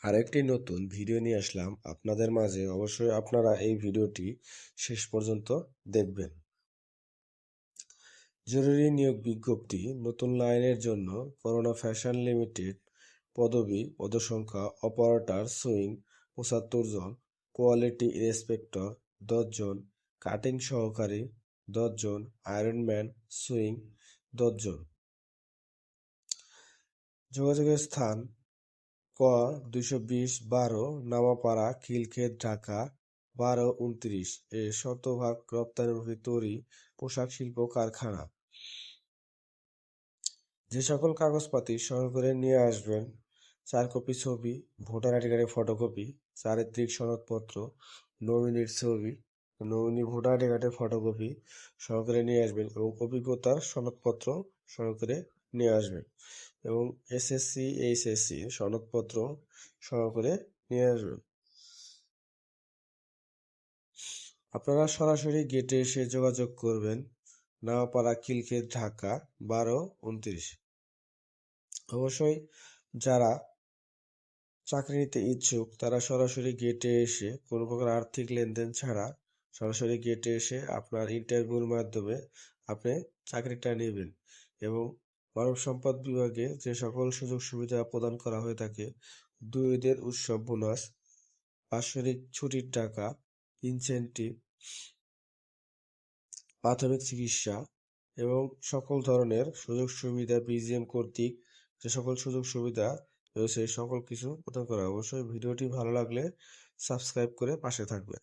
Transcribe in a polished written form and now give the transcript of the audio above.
আরেকটি নতুন ভিডিও নিয়ে আসলাম আপনাদের মাঝে। অবশ্যই আপনারা এই ভিডিওটি শেষ পর্যন্ত দেখবেন। জরুরি নিয়োগ বিজ্ঞপ্তি, নতুন লাইনের জন্য করোনা ফ্যাশন লিমিটেড, পদসংখ্যা অপারেটর সুইং ৭৫ জন, কোয়ালিটি ইন্সপেক্টর ১০ জন, কাটিং সহকারী ১০ জন, আয়রনম্যান সুইং ১০ জন। যোগাযোগের স্থান: ক ২২০-১২ নামাপাড়া, খিলক্ষেত, ঢাকা ১২-২৯ এ শতভাগ রপ্তানিমুখী তৈরি পোশাক শিল্প কারখানা। যে সকল কাগজপাতি সহকারে নিয়ে আসবেন: ৪ কপি ছবি, ভোটার আইডি কার্ডের ফটোকপি, চারিত্রিক সনদপত্র, নমিনির ছবি, নমিনি ভোটার আইডি কার্ডের ফটোকপি সহকারে নিয়ে আসবেন এবং অভিজ্ঞতার সনদপত্র সহকারে নিয়ে আসবেন এবং এসএসসি এইচএসসি সনদপত্র সহকারে নিয়ে আসবেন। আপনারা সরাসরি গেটে এসে যোগাযোগ করবেন। নাওপাড়া, খিলক্ষেত, ঢাকা ১২-২৯। অবশ্যই যারা চাকরি নিতে ইচ্ছুক তারা সরাসরি গেটে এসে কোনো প্রকার আর্থিক লেনদেন ছাড়া সরাসরি গেটে এসে আপনার ইন্টারভিউর মাধ্যমে আপনি চাকরিটা নেবেন এবং মানব সম্পদ বিভাগে যে সকল সুযোগ সুবিধা প্রদান করা হয়ে থাকে: ২ ঈদের উৎসব বোনাস, বাৎসরিক ছুটির টাকা, ইনসেনটিভ, প্রাথমিক চিকিৎসা এবং সকল ধরনের সুযোগ সুবিধা বিজিএম কর্তৃক যে সকল সুযোগ সুবিধা রয়েছে সকল কিছু প্রদান করা। অবশ্যই ভিডিওটি ভালো লাগলে সাবস্ক্রাইব করে পাশে থাকবেন।